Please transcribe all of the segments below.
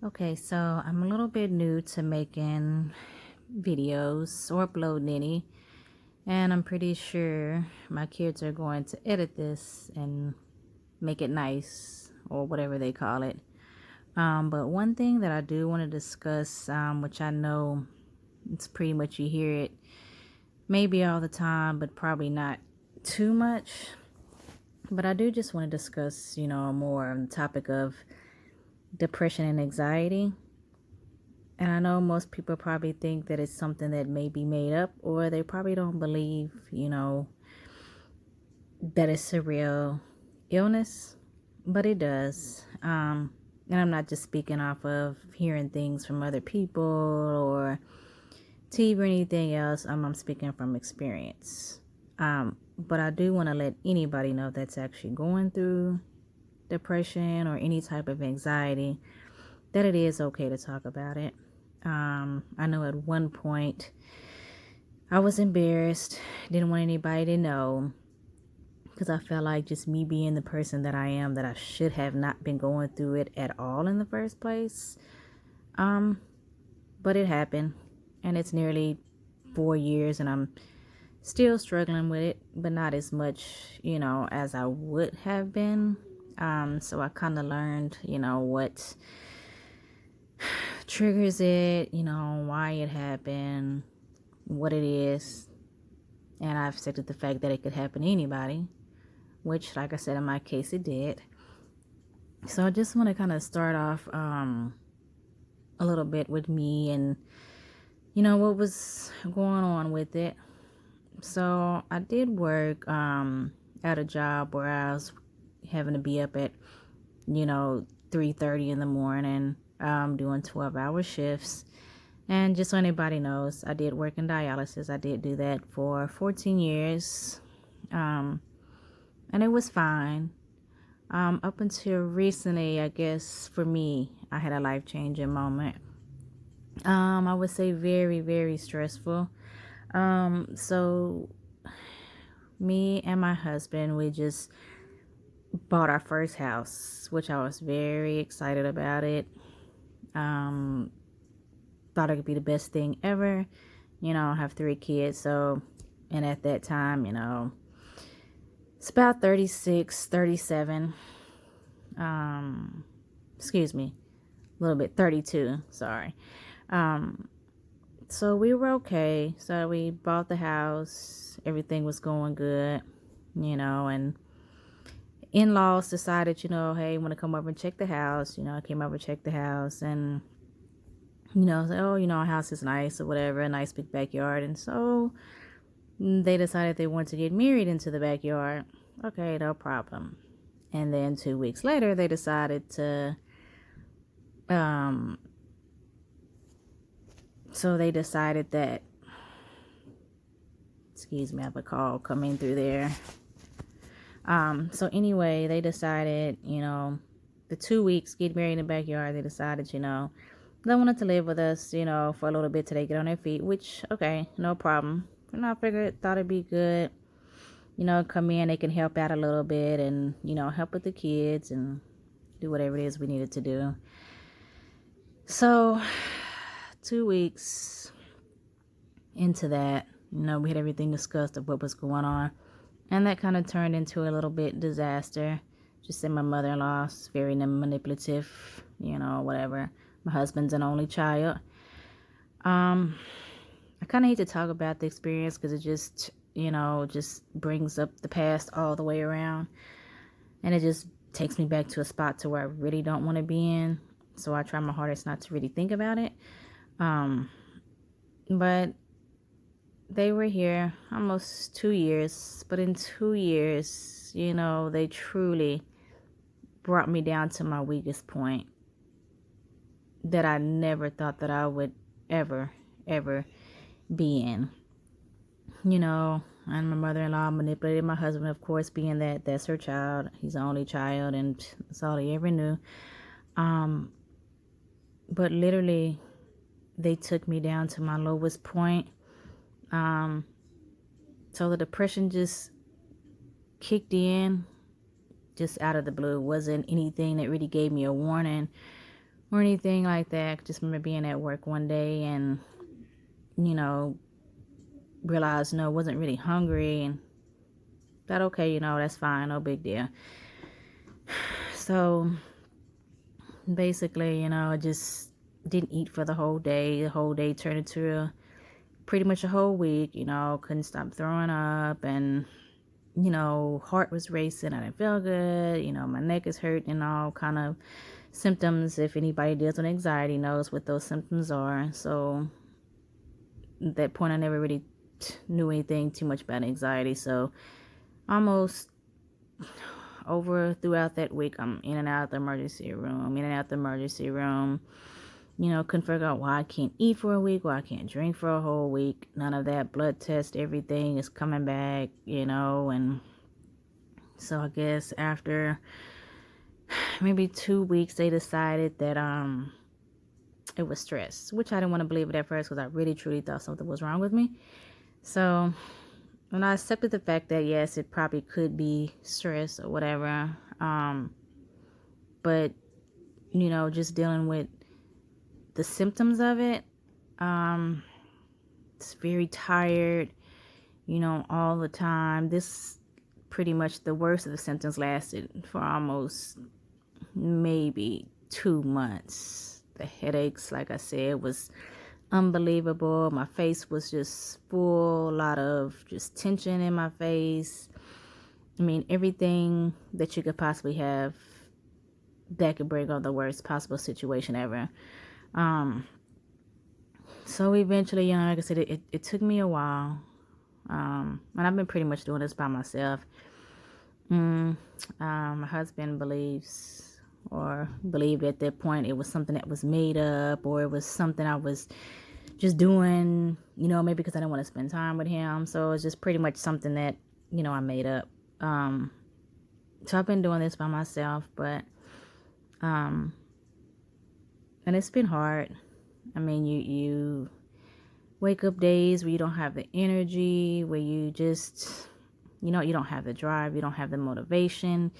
Okay, so I'm a little bit new to making videos or uploading any, and I'm pretty sure my kids are going to edit this and make it nice or whatever they call it. But one thing that I do want to discuss, which I know it's pretty much you hear it maybe all the time, but probably not too much. But I do just want to discuss, more on the topic of depression and anxiety. And I know most people probably think that it's something that may be made up, or they probably don't believe, that it's a real illness, but it does. And I'm not just speaking off of hearing things from other people or TV or anything else. I'm speaking from experience. But I do want to let anybody know that's actually going through depression or any type of anxiety that it is okay to talk about it. I know at one point I was embarrassed, didn't want anybody to know because I felt like just me being the person that I am, that I should have not been going through it at all in the first place. But it happened, and it's nearly 4 years, and I'm still struggling with it, but not as much, as I would have been. So I kind of learned, what triggers it, why it happened, what it is, and I've accepted the fact that it could happen to anybody, which, like I said, in my case, it did. So I just want to kind of start off a little bit with me and, what was going on with it. So I did work at a job where I was having to be up at, 3:30 in the morning, doing 12-hour shifts. And just so anybody knows, I did work in dialysis. I did do that for 14 years. And it was fine. Up until recently, I guess for me, I had a life-changing moment. I would say very, very stressful. So me and my husband, we just bought our first house, which I was very excited about it. Thought it could be the best thing ever. I have 3 kids, so, and at that time, it's about 36, 37. Excuse me, a little bit, 32, sorry. So we were okay. So we bought the house. Everything was going good, and in-laws decided, hey, want to come over and check the house. I came over and checked the house, and, said, oh, our house is nice or whatever, a nice big backyard. And so they decided they wanted to get married into the backyard. Okay, no problem. And then 2 weeks later, they decided to, so they decided that, excuse me, I have a call coming through there. So anyway, they decided, the 2 weeks, get married in the backyard, they decided, they wanted to live with us, for a little bit till they get on their feet, which, okay, no problem. And I figured, thought it'd be good, come in, they can help out a little bit and, help with the kids and do whatever it is we needed to do. So 2 weeks into that, we had everything discussed of what was going on. And that kind of turned into a little bit disaster. Just say my mother-in-law's very manipulative, whatever. My husband's an only child. I kind of hate to talk about the experience because it just, just brings up the past all the way around. And it just takes me back to a spot to where I really don't want to be in. So I try my hardest not to really think about it. But they were here almost 2 years. But in 2 years, they truly brought me down to my weakest point that I never thought that I would ever be in. And my mother-in-law manipulated my husband, of course, being that that's her child. He's the only child, and that's all he ever knew. But literally, they took me down to my lowest point. So the depression just kicked in just out of the blue. It wasn't anything that really gave me a warning or anything like that. I just remember being at work one day and, you know, realized, wasn't really hungry, and that okay, that's fine, no big deal. So basically, I just didn't eat for the whole day. The whole day turned into pretty much a whole week, couldn't stop throwing up, and, heart was racing. I didn't feel good. My neck is hurt and all kind of symptoms. If anybody deals with anxiety knows what those symptoms are. So at that point, I never really knew anything too much about anxiety. So almost throughout that week, I'm in and out the emergency room, couldn't figure out why I can't eat for a week, why I can't drink for a whole week. None of that. Blood test, everything is coming back, and so I guess after maybe 2 weeks, they decided that it was stress, which I didn't want to believe it at first, because I really truly thought something was wrong with me. So when I accepted the fact that yes, it probably could be stress or whatever, but just dealing with the symptoms of it, it's very tired, all the time. This pretty much the worst of the symptoms lasted for almost maybe 2 months. The headaches, like I said, was unbelievable. My face was just full, a lot of just tension in my face. I mean, everything that you could possibly have that could bring on the worst possible situation ever. So eventually, like I said, it took me a while. And I've been pretty much doing this by myself. My husband believed at that point it was something that was made up, or it was something I was just doing, maybe because I didn't want to spend time with him. So it's just pretty much something that, I made up. So I've been doing this by myself, but, and it's been hard. I mean, you wake up days where you don't have the energy, where you just, you don't have the drive, you don't have the motivation.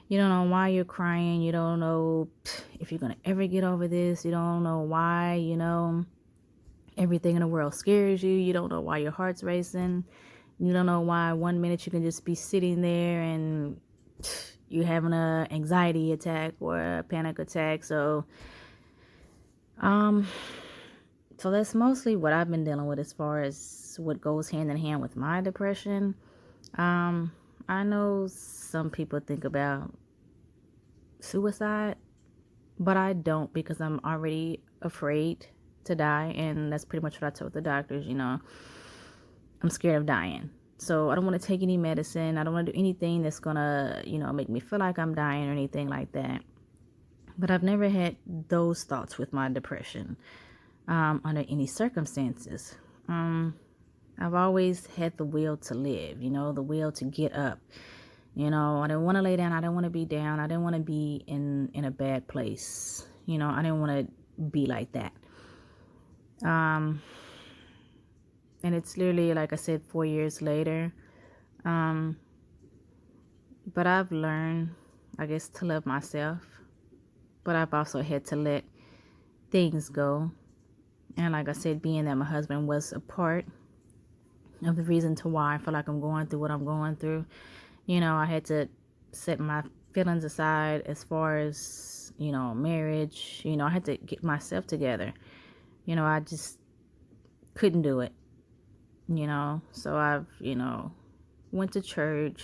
You don't know why you're crying. You don't know if you're going to ever get over this. You don't know why, everything in the world scares you. You don't know why your heart's racing. You don't know why 1 minute you can just be sitting there and you're having an anxiety attack or a panic attack. So that's mostly what I've been dealing with as far as what goes hand in hand with my depression. I know some people think about suicide, but I don't, because I'm already afraid to die, and that's pretty much what I told the doctors. I'm scared of dying, so I don't want to take any medicine. I don't want to do anything that's gonna make me feel like I'm dying or anything like that. But I've never had those thoughts with my depression under any circumstances. I've always had the will to live, the will to get up. I didn't want to lay down. I didn't want to be down. I didn't want to be in a bad place. I didn't want to be like that. And it's literally, like I said, 4 years later. But I've learned, I guess, to love myself. But I've also had to let things go. And like I said, being that my husband was a part of the reason to why I feel like I'm going through what I'm going through, I had to set my feelings aside as far as, marriage. I had to get myself together. I just couldn't do it, So I've, went to church,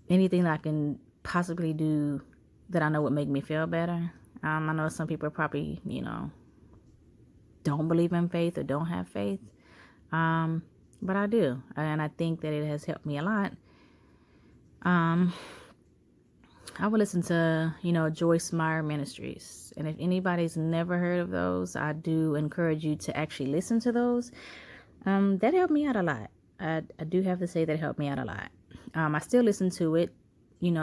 anything that I can possibly do that I know would make me feel better. I know some people probably, don't believe in faith or don't have faith. But I do. And I think that it has helped me a lot. I would listen to, Joyce Meyer Ministries. And if anybody's never heard of those, I do encourage you to actually listen to those. That helped me out a lot. I do have to say that helped me out a lot. I still listen to it, when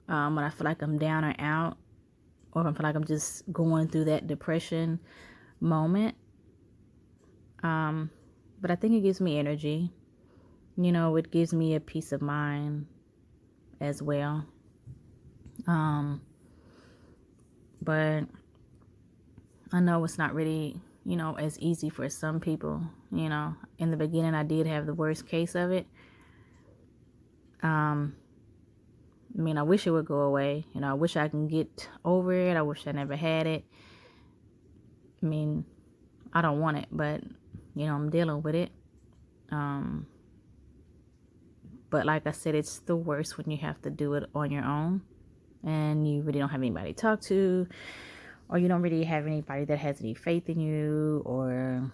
I feel like I'm down or out, or if I feel like I'm just going through that depression moment. But I think it gives me energy. It gives me a peace of mind as well. But I know it's not really, as easy for some people. In the beginning, I did have the worst case of it. I wish it would go away. I wish I can get over it. I wish I never had it. I don't want it, but, I'm dealing with it. But like I said, it's the worst when you have to do it on your own and you really don't have anybody to talk to, or you don't really have anybody that has any faith in you, or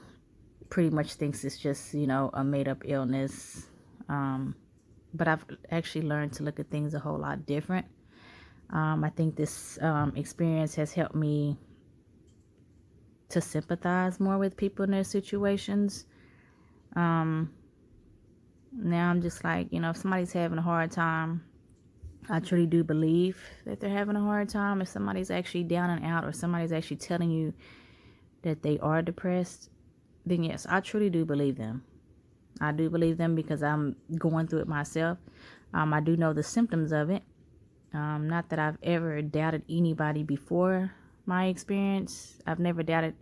pretty much thinks it's just, a made-up illness. But I've actually learned to look at things a whole lot different. I think this experience has helped me to sympathize more with people in their situations. Now I'm just like, if somebody's having a hard time, I truly do believe that they're having a hard time. If somebody's actually down and out, or somebody's actually telling you that they are depressed, then yes, I truly do believe them. I do believe them because I'm going through it myself. I do know the symptoms of it. Not that I've ever doubted anybody before my experience. I've never doubted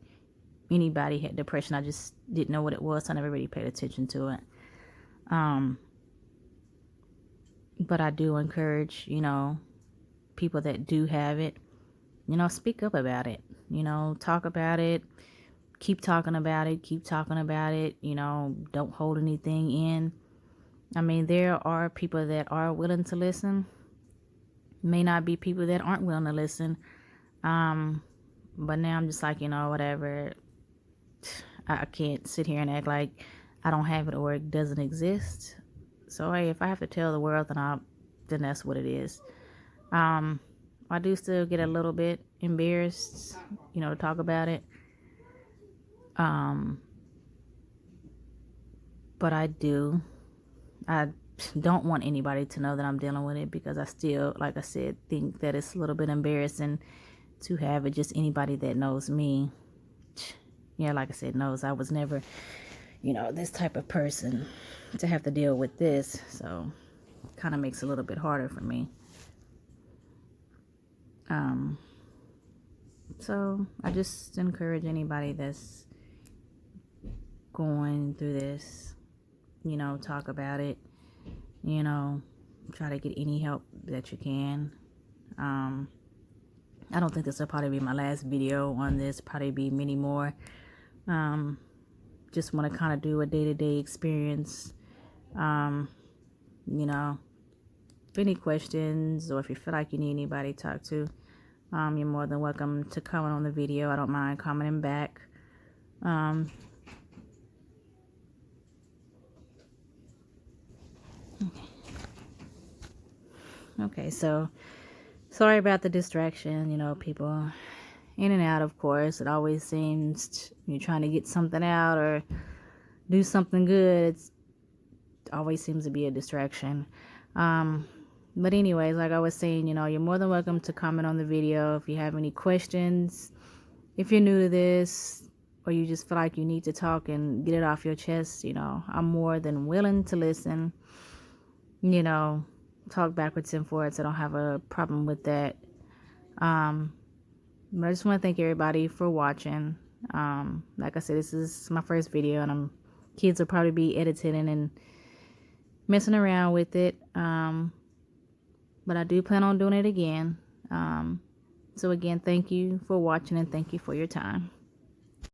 anybody had depression. I just didn't know what it was, so I never really paid attention to it. But I do encourage, people that do have it, speak up about it, talk about it, keep talking about it, don't hold anything in. There are people that are willing to listen. May not be people that aren't willing to listen. But now I'm just like, whatever. I can't sit here and act like I don't have it or it doesn't exist. So hey, if I have to tell the world, then that's what it is. I do still get a little bit embarrassed, to talk about it. But I don't want anybody to know that I'm dealing with it, because I still, like I said, think that it's a little bit embarrassing to have it. Just anybody that knows me, like I said, knows I was never, this type of person to have to deal with this. So it kind of makes it a little bit harder for me. So I just encourage anybody that's going through this, talk about it, try to get any help that you can. I don't think this will probably be my last video on this, probably be many more. Just want to kind of do a day-to-day experience. If any questions, or if you feel like you need anybody to talk to, you're more than welcome to comment on the video. I don't mind commenting back. Okay, so sorry about the distraction. People in and out, of course. It always seems you're trying to get something out or do something good. It always seems to be a distraction. But anyways, like I was saying, you're more than welcome to comment on the video if you have any questions. If you're new to this, or you just feel like you need to talk and get it off your chest, I'm more than willing to listen. Talk backwards and forwards. I don't have a problem with that. But I just want to thank everybody for watching. Like I said, this is my first video, and kids will probably be editing and messing around with it. But I do plan on doing it again. So again, thank you for watching, and thank you for your time.